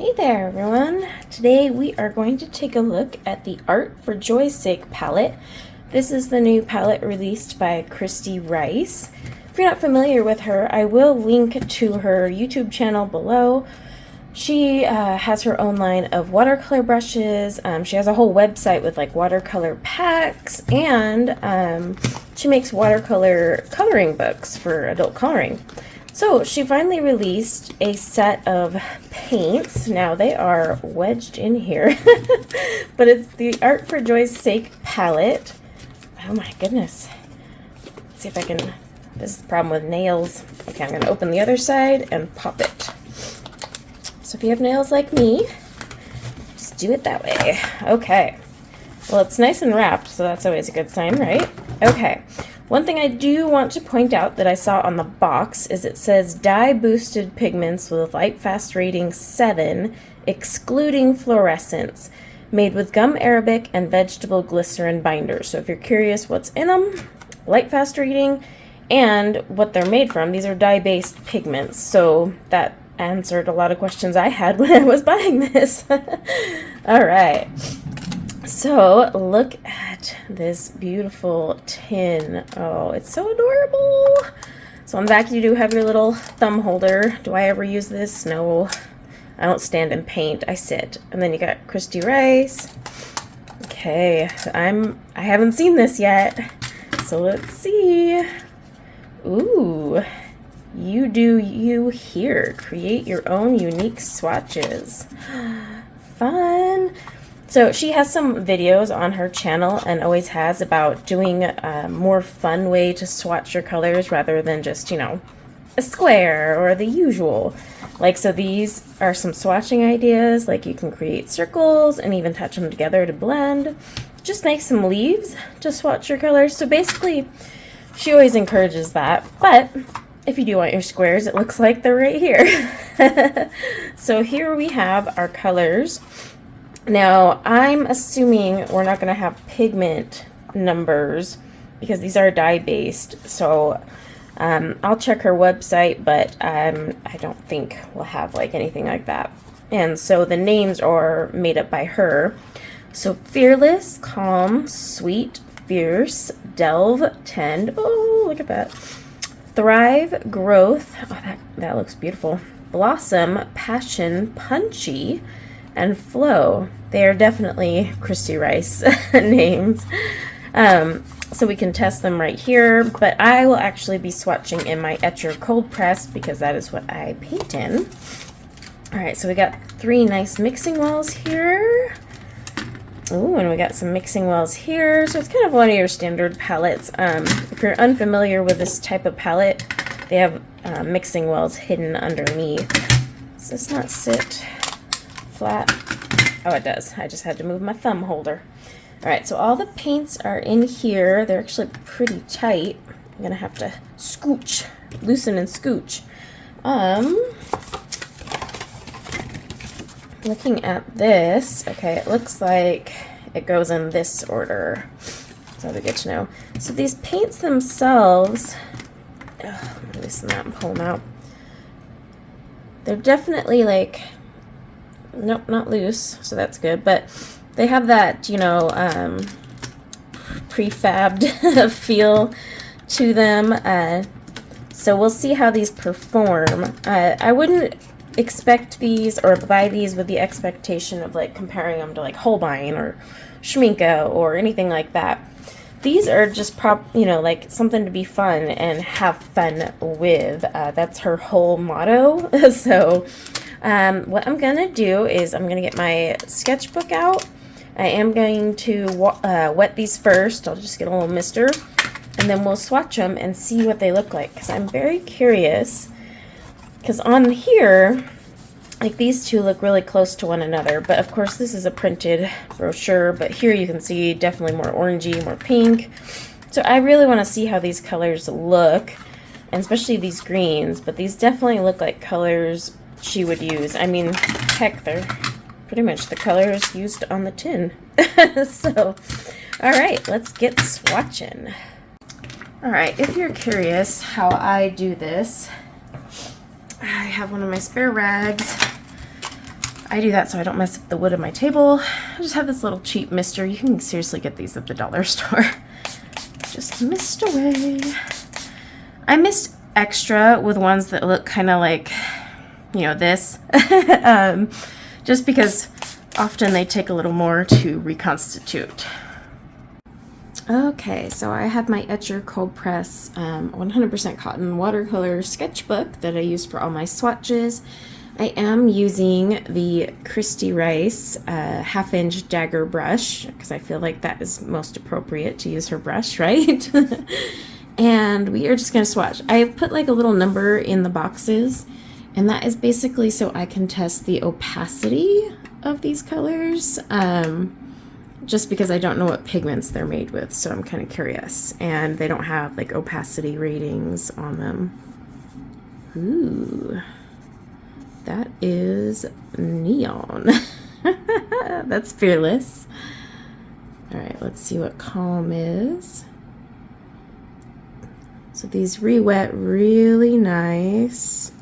Hey there everyone! Today we are going to take a look at the Art for Joy's Sake palette. This is the new palette released by Kristy Rice. If you're not familiar with her, I will link to her YouTube channel below. She has her own line of watercolor brushes. She has a whole website with like watercolor packs, and she makes watercolor coloring books for adult coloring. So she finally released a set of paints. Now they are wedged in here, but it's the Art for Joy's Sake palette. Oh my goodness. Let's see if I can, this is the problem with nails. Okay, I'm going to open the other side and pop it. So if you have nails like me, just do it that way. Okay. Well, it's nice and wrapped, so that's always a good sign, right? Okay. One thing I do want to point out that I saw on the box is it says dye boosted pigments with light fast rating 7, excluding fluorescence, made with gum arabic and vegetable glycerin binders. So if you're curious what's in them, light fast rating and what they're made from, these are dye based pigments. So that answered a lot of questions I had when I was buying this. All right. So look at this beautiful tin. Oh, it's so adorable. So on the back you do have your little thumb holder. Do I ever use this? No, I don't stand and paint, I sit. And then you got Kristy Rice. Okay, I haven't seen this yet. So let's see. Ooh, you do you here. Create your own unique swatches. Fun. So she has some videos on her channel and always has about doing a more fun way to swatch your colors rather than just, you know, a square or the usual. Like, so these are some swatching ideas, like you can create circles and even touch them together to blend. Just make some leaves to swatch your colors. So basically, she always encourages that. But if you do want your squares, it looks like they're right here. So here we have our colors. Now, I'm assuming we're not going to have pigment numbers because these are dye-based, so I'll check her website, but I don't think we'll have like anything like that. And so the names are made up by her. So Fearless, Calm, Sweet, Fierce, Delve, Tend, oh, look at that, Thrive, Growth, oh, that looks beautiful, Blossom, Passion, Punchy, and Flow. They are definitely Kristy Rice names. So we can test them right here, but I will actually be swatching in my Etcher cold press because that is what I paint in. Alright, so we got 3 nice mixing wells here. Ooh, and we got some mixing wells here. So it's kind of one of your standard palettes. If you're unfamiliar with this type of palette, they have mixing wells hidden underneath. Does this not sit flat? Oh, it does. I just had to move my thumb holder. Alright, so all the paints are in here. They're actually pretty tight. I'm going to have to scooch, loosen and scooch. Looking at this, okay, it looks like it goes in this order. So that'll be good to know. So these paints themselves, let me loosen that and pull them out. They're definitely like, nope, not loose, so that's good, but they have that, you know, prefabbed feel to them, so we'll see how these perform. I wouldn't expect these or buy these with the expectation of like comparing them to like Holbein or Schmincke or anything like that. These are just you know, like something to be fun and have fun with. That's her whole motto. So what I'm gonna do is I'm gonna get my sketchbook out. I am going to wet these first. I'll just get a little mister, and then we'll swatch them and see what they look like, because I'm very curious. Because on here, like these two look really close to one another, but of course this is a printed brochure, but here you can see definitely more orangey, more pink. So I really want to see how these colors look, and especially these greens, but these definitely look like colors she would use. I mean, heck, they're pretty much the colors used on the tin. So, alright, let's get swatching. Alright, if you're curious how I do this, I have one of my spare rags. I do that so I don't mess up the wood of my table. I just have this little cheap mister. You can seriously get these at the dollar store. Just mist away. I mist extra with ones that look kind of like, you know, this. Just because often they take a little more to reconstitute. Okay, so I have my Etcher cold press 100% cotton watercolor sketchbook that I use for all my swatches. I am using the Kristy Rice 1/2-inch dagger brush because I feel like that is most appropriate to use her brush, right? And we are just going to swatch. I put like a little number in the boxes, and that is basically so I can test the opacity of these colors, just because I don't know what pigments they're made with, so I'm kind of curious. And they don't have like opacity ratings on them. Ooh. That is neon. That's fearless. All right, let's see what calm is. So these re-wet really nice.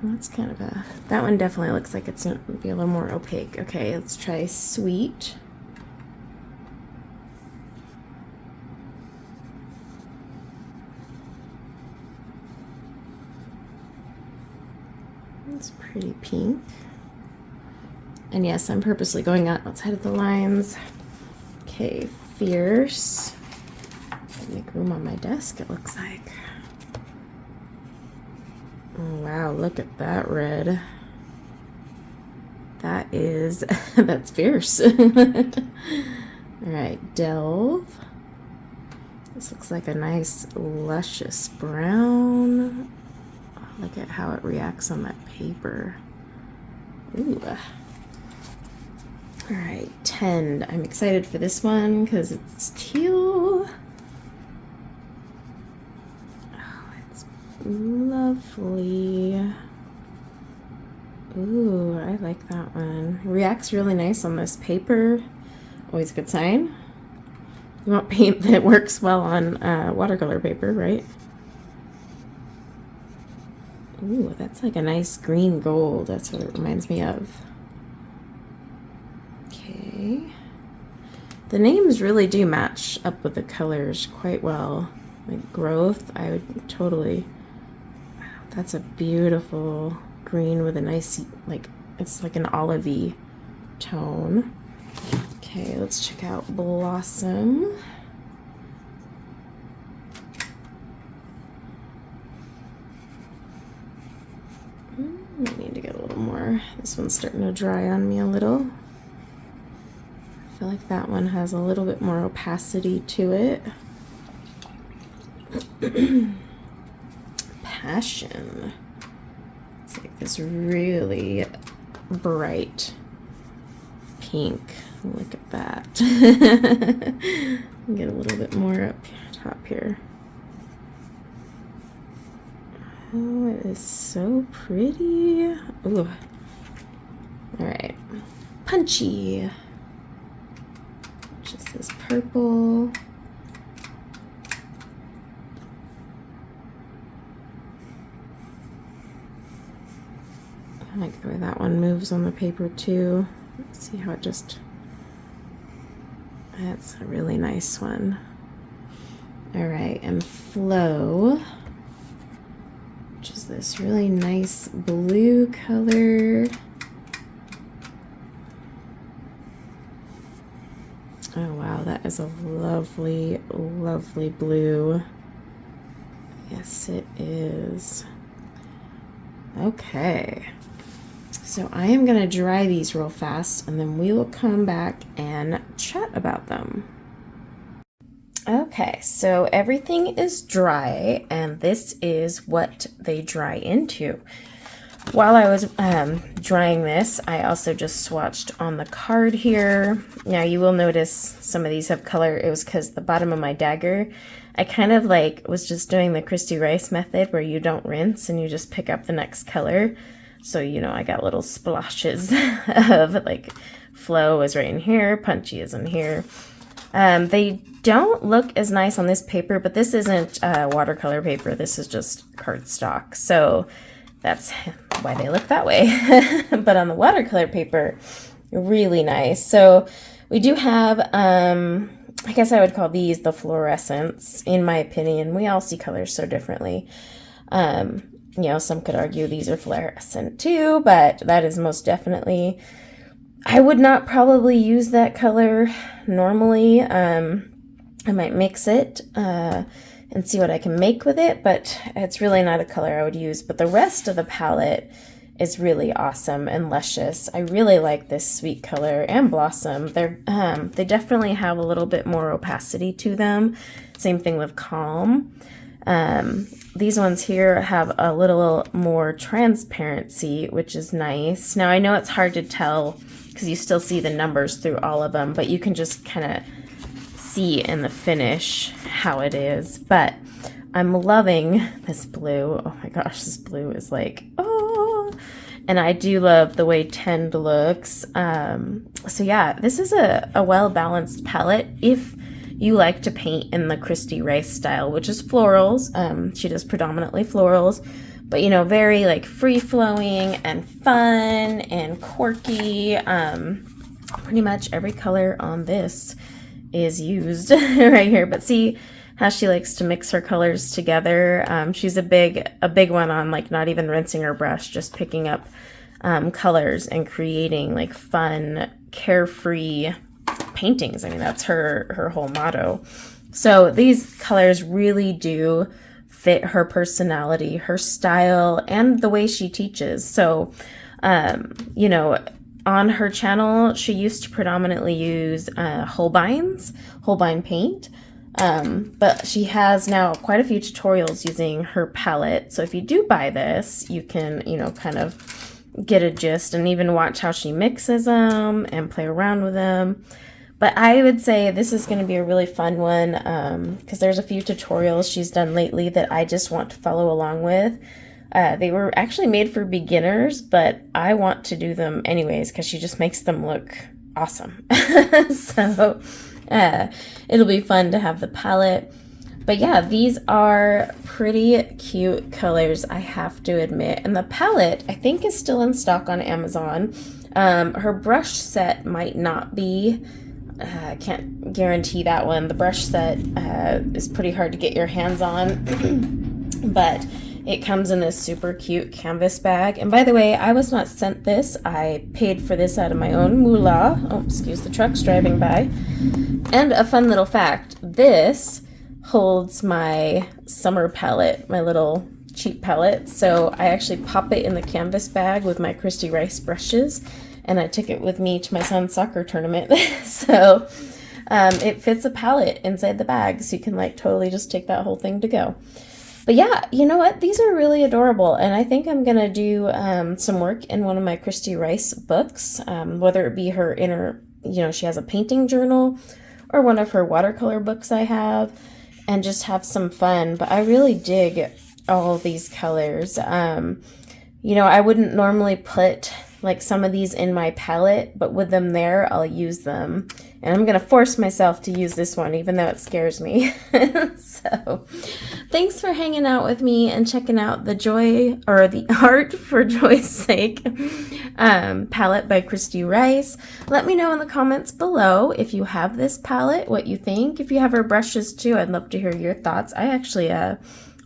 That's kind of a, that one definitely looks like it's going to be a little more opaque. Okay, let's try sweet. It's pretty pink. And yes, I'm purposely going outside of the lines. Okay, fierce. Make room on my desk, it looks like. Oh, wow, look at that red. That is, that's fierce. All right, delve. This looks like a nice luscious brown. Look at how it reacts on that paper. Ooh. All right, tend. I'm excited for this one because it's teal. Oh, it's lovely. Ooh, I like that one. It reacts really nice on this paper. Always a good sign. You want paint that works well on watercolor paper, right? Ooh, that's like a nice green gold. That's what it reminds me of. Okay. The names really do match up with the colors quite well. Like growth, I would totally... Wow, that's a beautiful green with a nice, like, it's like an olivey tone. Okay, let's check out blossom. I need to get a little more. This one's starting to dry on me a little. I feel like that one has a little bit more opacity to it. Passion. It's like this really bright pink. Look at that. Get a little bit more up top here. Oh, it is so pretty. Ooh. All right. Punchy. Just this purple. I like the way that one moves on the paper too. Let's see how it just... That's a really nice one. All right, and flow. Which is this really nice blue color. Oh wow, that is a lovely, lovely blue. Yes, it is. Okay. So I am gonna dry these real fast and then we will come back and chat about them. Okay, so everything is dry and this is what they dry into. While I was drying this, I also just swatched on the card here. Now you will notice some of these have color. It was because the bottom of my dagger, I kind of like was just doing the Kristy Rice method where you don't rinse and you just pick up the next color. So, you know, I got little splashes of like flow is right in here, punchy is in here. They don't look as nice on this paper, but this isn't watercolor paper. This is just cardstock. So that's why they look that way. But on the watercolor paper, really nice. So we do have, I guess I would call these the fluorescents, in my opinion. We all see colors so differently. You know, some could argue these are fluorescent too, but that is most definitely, I would not probably use that color normally. I might mix it and see what I can make with it, but it's really not a color I would use. But the rest of the palette is really awesome and luscious. I really like this Sweet Color and Blossom. They definitely have a little bit more opacity to them. Same thing with Calm. These ones here have a little more transparency, which is nice. Now I know it's hard to tell because you still see the numbers through all of them, but you can just kind of see in the finish how it is. But I'm loving this blue. Oh my gosh, this blue is like, oh, and I do love the way Tend looks. So yeah, this is a well-balanced palette if you like to paint in the Kristy Rice style, which is florals. She does predominantly florals, but you know, very like free-flowing and fun and quirky. Pretty much every color on this is used right here, but see how she likes to mix her colors together. She's a big one on like not even rinsing her brush, just picking up colors and creating like fun, carefree paintings. I mean, that's her whole motto. So these colors really do fit her personality, her style, and the way she teaches. So, you know, on her channel, she used to predominantly use Holbein paint. But she has now quite a few tutorials using her palette. So if you do buy this, you can, you know, kind of get a gist and even watch how she mixes them and play around with them. But I would say this is going to be a really fun one because there's a few tutorials she's done lately that I just want to follow along with. They were actually made for beginners, but I want to do them anyways because she just makes them look awesome. So it'll be fun to have the palette. But yeah, these are pretty cute colors, I have to admit. And the palette, I think, is still in stock on Amazon. Her brush set might not be. I can't guarantee that one. The brush set is pretty hard to get your hands on. But it comes in this super cute canvas bag. And by the way, I was not sent this. I paid for this out of my own moolah. Oh, excuse the trucks driving by. And a fun little fact, this holds my summer palette, my little cheap palette. So I actually pop it in the canvas bag with my Kristy Rice brushes, and I took it with me to my son's soccer tournament. So it fits a palette inside the bag, so you can like totally just take that whole thing to go. But yeah, you know what? These are really adorable, and I think I'm gonna do some work in one of my Kristy Rice books, whether it be her inner, you know, she has a painting journal, or one of her watercolor books I have, and just have some fun. But I really dig all these colors. You know, I wouldn't normally put like some of these in my palette, but with them there, I'll use them. And I'm gonna force myself to use this one, even though it scares me. So thanks for hanging out with me and checking out the Joy, or the Art for Joy's Sake palette by Kristy Rice. Let me know in the comments below if you have this palette, what you think. If you have her brushes too, I'd love to hear your thoughts. I actually, I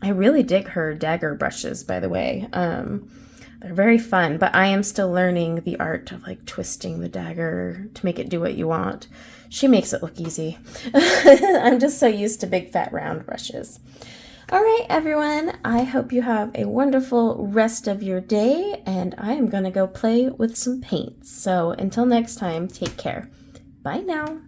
really dig her dagger brushes, by the way. They're very fun, but I am still learning the art of like twisting the dagger to make it do what you want. She makes it look easy. I'm just so used to big fat round brushes. All right, everyone, I hope you have a wonderful rest of your day, and I am gonna go play with some paints. So until next time, take care. Bye now.